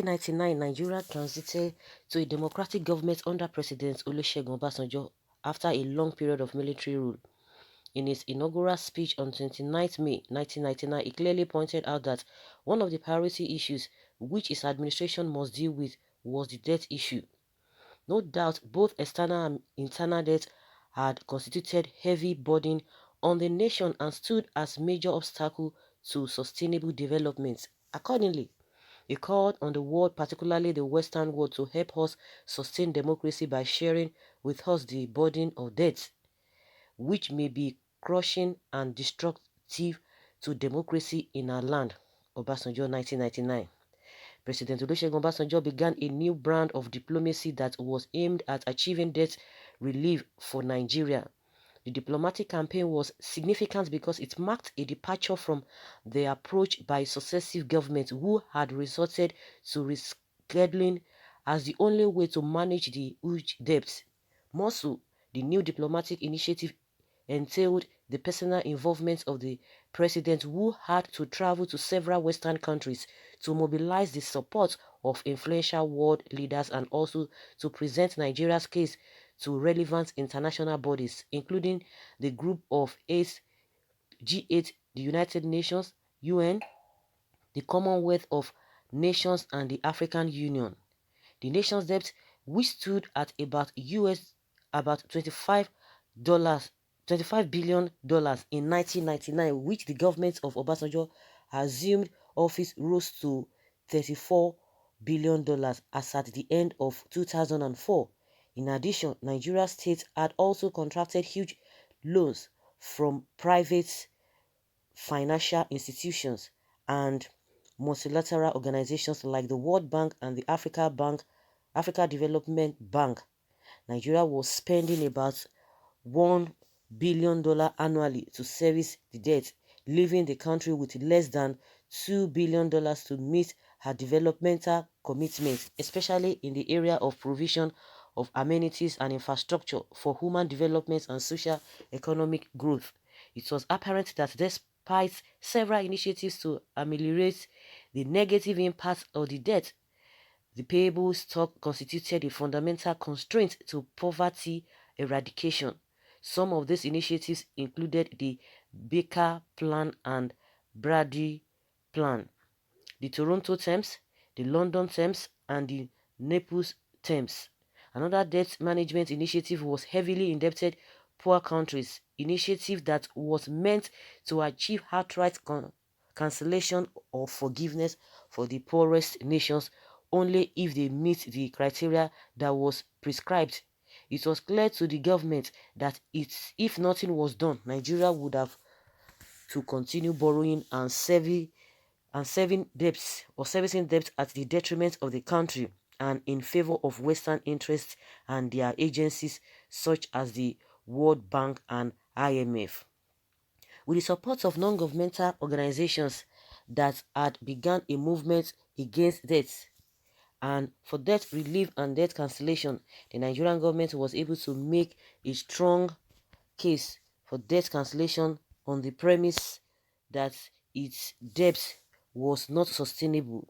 1999, Nigeria transited to a democratic government under President Olusegun Obasanjo after a long period of military rule. In his inaugural speech on 29th May 1999, he clearly pointed out that one of the priority issues which his administration must deal with was the debt issue. No doubt, both external and internal debt had constituted heavy burden on the nation and stood as major obstacle to sustainable development. Accordingly, he called on the world, particularly the Western world, to help us sustain democracy by sharing with us the burden of debt, which may be crushing and destructive to democracy in our land. Obasanjo, 1999. President Olusegun Obasanjo began a new brand of diplomacy that was aimed at achieving debt relief for Nigeria. The diplomatic campaign was significant because it marked a departure from the approach by successive governments who had resorted to rescheduling as the only way to manage the huge debts. More so, the new diplomatic initiative entailed the personal involvement of the president, who had to travel to several Western countries to mobilize the support of influential world leaders and also to present Nigeria's case to relevant international bodies, including the Group of Eight, G8, the United Nations, UN, the Commonwealth of Nations, and the African Union. The nation's debt, which stood at about $25 billion in 1999, which the government of Obasanjo assumed office, rose to $34 billion as at the end of 2004. In addition, Nigeria's state had also contracted huge loans from private financial institutions and multilateral organizations like the World Bank and the Africa Development Bank. Nigeria was spending about $1 billion annually to service the debt, leaving the country with less than $2 billion to meet her developmental commitments, especially in the area of provision of amenities and infrastructure for human development and social economic growth. It was apparent that despite several initiatives to ameliorate the negative impact of the debt, the payable stock constituted a fundamental constraint to poverty eradication. Some of these initiatives included the Baker Plan and Brady Plan, the Toronto Thames, the London Thames, and the Naples Thames. Another debt management initiative was heavily indebted poor countries, initiative that was meant to achieve outright cancellation or forgiveness for the poorest nations only if they meet the criteria that was prescribed. It was clear to the government that if nothing was done, Nigeria would have to continue borrowing and serving debts or servicing debts at the detriment of the country and in favor of Western interests and their agencies such as the World Bank and IMF. With the support of non-governmental organizations that had begun a movement against debt and for debt relief and debt cancellation, the Nigerian government was able to make a strong case for debt cancellation on the premise that its debt was not sustainable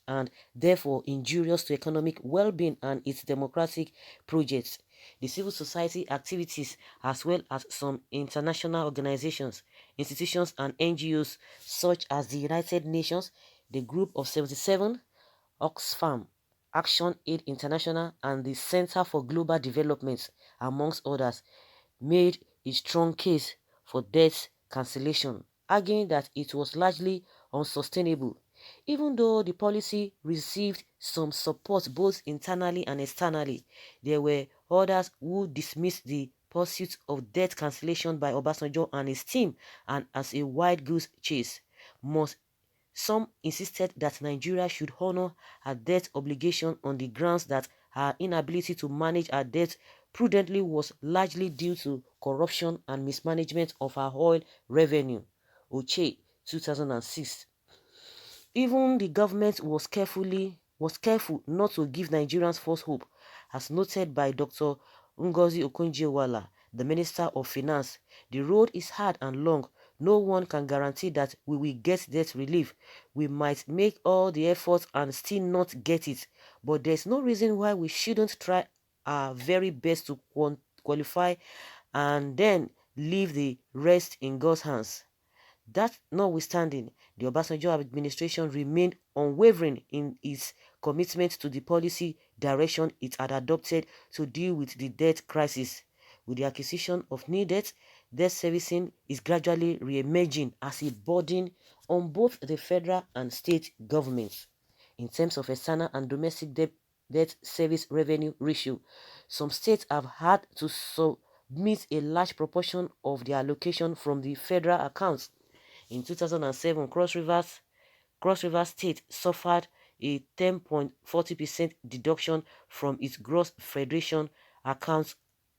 and therefore injurious to economic well-being and its democratic projects. The civil society activities, as well as some international organizations, institutions, and NGOs such as the United Nations, the Group of 77, Oxfam, Action Aid International, and the Center for Global Development, amongst others, made a strong case for debt cancellation, arguing that it was largely unsustainable. Even though the policy received some support both internally and externally, there were others who dismissed the pursuit of debt cancellation by Obasanjo and his team and as a wild goose chase. Some insisted that Nigeria should honor her debt obligation on the grounds that her inability to manage her debt prudently was largely due to corruption and mismanagement of her oil revenue. Oche, 2006. Even the government was careful not to give Nigerians false hope, as noted by Dr. Ngozi Okonjo-Iweala, the Minister of Finance. The road is hard and long No one can guarantee that we will get debt relief. We might make all the efforts and still not get it, but there's no reason why we shouldn't try our very best to qualify and then leave the rest in God's hands. That notwithstanding, the Obasanjo administration remained unwavering in its commitment to the policy direction it had adopted to deal with the debt crisis. With the acquisition of new debt servicing is gradually re-emerging as a burden on both the federal and state governments. In terms of external and domestic debt service revenue ratio, some states have had to submit a large proportion of their allocation from the federal accounts. In 2007, Cross River State suffered a 10.40% deduction from its gross federation account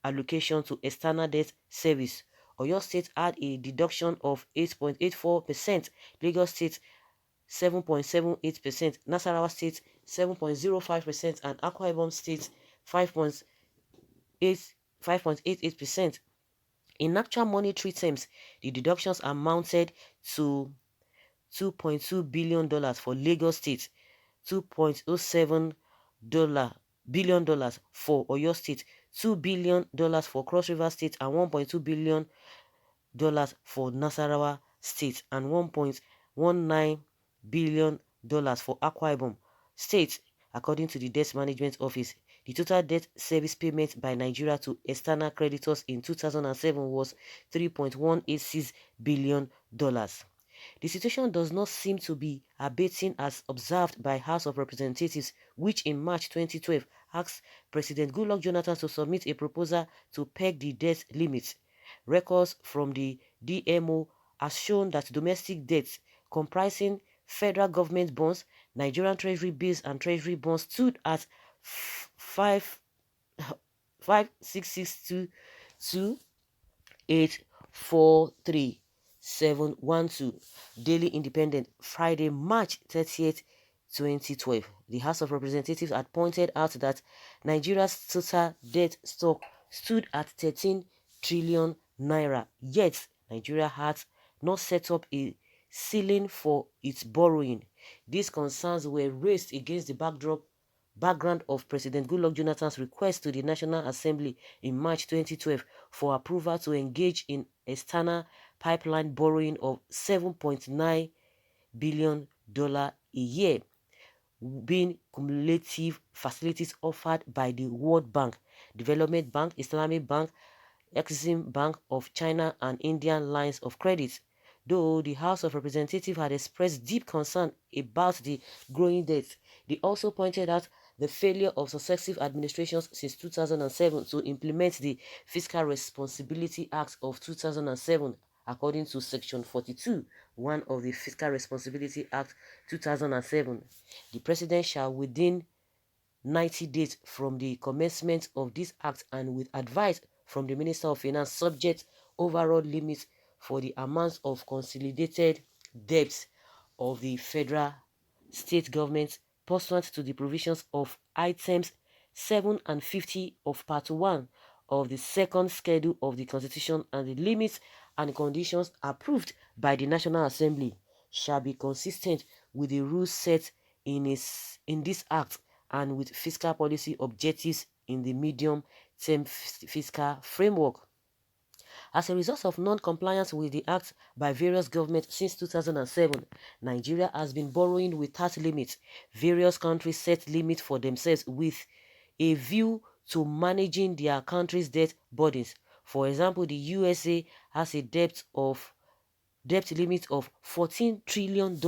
allocation to external debt service. Oyo State had a deduction of 8.84%, Lagos State 7.78%, Nasarawa State 7.05%, and Akwa Ibom State 5.88%. In actual monetary terms, the deductions amounted to $2.2 billion for Lagos State, $2.07 billion for Oyo State, $2 billion for Cross River State, and $1.2 billion for Nasarawa State, and $1.19 billion for Akwa Ibom State, according to the Debt Management Office. The total debt service payment by Nigeria to external creditors in 2007 was $3.186 billion. The situation does not seem to be abating as observed by House of Representatives, which in March 2012 asked President Goodluck Jonathan to submit a proposal to peg the debt limit. Records from the DMO has shown that domestic debts comprising federal government bonds, Nigerian treasury bills, and treasury bonds stood at 5,662,843,712. Daily Independent, Friday, March 30th, 2012. The House of Representatives had pointed out that Nigeria's total debt stock stood at 13 trillion naira, yet Nigeria had not set up a ceiling for its borrowing. These concerns were raised against the background of President Goodluck Jonathan's request to the National Assembly in March 2012 for approval to engage in external pipeline borrowing of $7.9 billion a year, being cumulative facilities offered by the World Bank, Development Bank, Islamic Bank, Exim Bank of China, and Indian lines of credit. Though the House of Representatives had expressed deep concern about the growing debt, they also pointed out the failure of successive administrations since 2007 to implement the Fiscal Responsibility Act of 2007, according to Section 42(1) of the Fiscal Responsibility Act 2007. The President shall, within 90 days from the commencement of this act and with advice from the Minister of Finance, subject overall limits for the amounts of consolidated debts of the federal state governments pursuant to the provisions of items 7 and 50 of Part 1 of the second schedule of the Constitution, and the limits and conditions approved by the National Assembly shall be consistent with the rules set in this act and with fiscal policy objectives in the medium-term fiscal framework. As a result of non-compliance with the act by various governments since 2007, Nigeria has been borrowing without limits. Various countries set limits for themselves with a view to managing their country's debt burdens. For example, the USA has a debt limit of $14 trillion,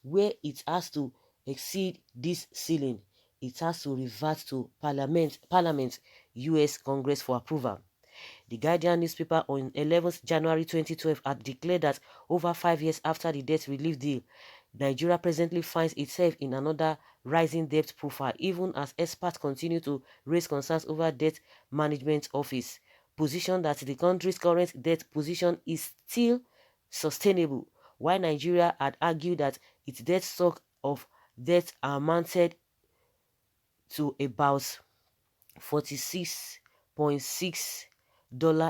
where it has to exceed this ceiling. It has to revert to Parliament, US Congress for approval. The Guardian newspaper on 11th January 2012 had declared that over 5 years after the debt relief deal, Nigeria presently finds itself in another rising debt profile, even as experts continue to raise concerns over debt management office position that the country's current debt position is still sustainable, while Nigeria had argued that its debt stock of debt amounted to about $46.6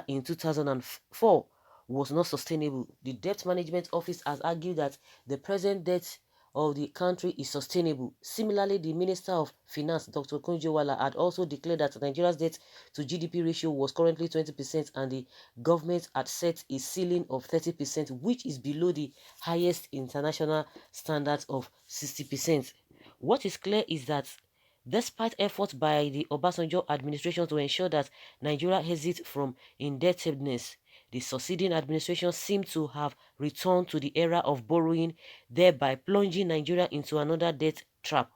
in 2004, was not sustainable. The Debt Management Office has argued that the present debt of the country is sustainable. Similarly, the Minister of Finance, Dr. Kunjewala, had also declared that Nigeria's debt to GDP ratio was currently 20% and the government had set a ceiling of 30%, which is below the highest international standards of 60%. What is clear is that despite efforts by the Obasanjo administration to ensure that Nigeria exits from indebtedness, the succeeding administration seemed to have returned to the era of borrowing, thereby plunging Nigeria into another debt trap.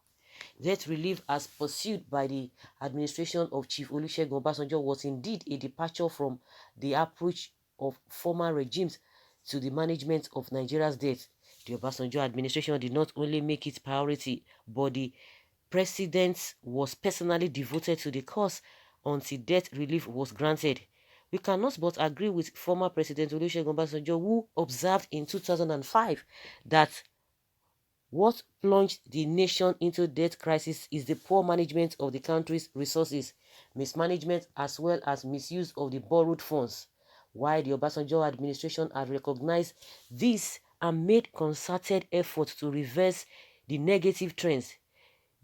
Debt relief as pursued by the administration of Chief Olusegun Obasanjo was indeed a departure from the approach of former regimes to the management of Nigeria's debt. The Obasanjo administration did not only make it priority, but the president was personally devoted to the cause until debt relief was granted. We cannot but agree with former President Olusegun Obasanjo, who observed in 2005 that what plunged the nation into debt crisis is the poor management of the country's resources, mismanagement as well as misuse of the borrowed funds. While the Obasanjo administration had recognized this and made concerted efforts to reverse the negative trends,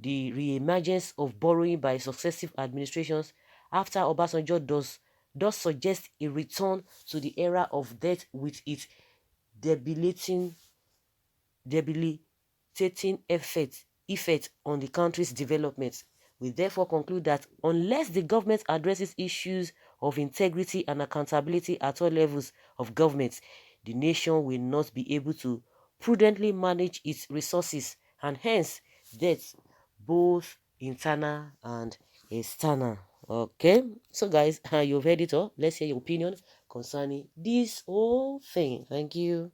the re-emergence of borrowing by successive administrations after Obasanjo does suggest a return to the era of debt with its debilitating debilitating effect on the country's development. We therefore conclude that unless the government addresses issues of integrity and accountability at all levels of government, the nation will not be able to prudently manage its resources and hence debts, both internal and external. Okay, so guys, you've heard it all. Let's hear your opinion concerning this whole thing. Thank you.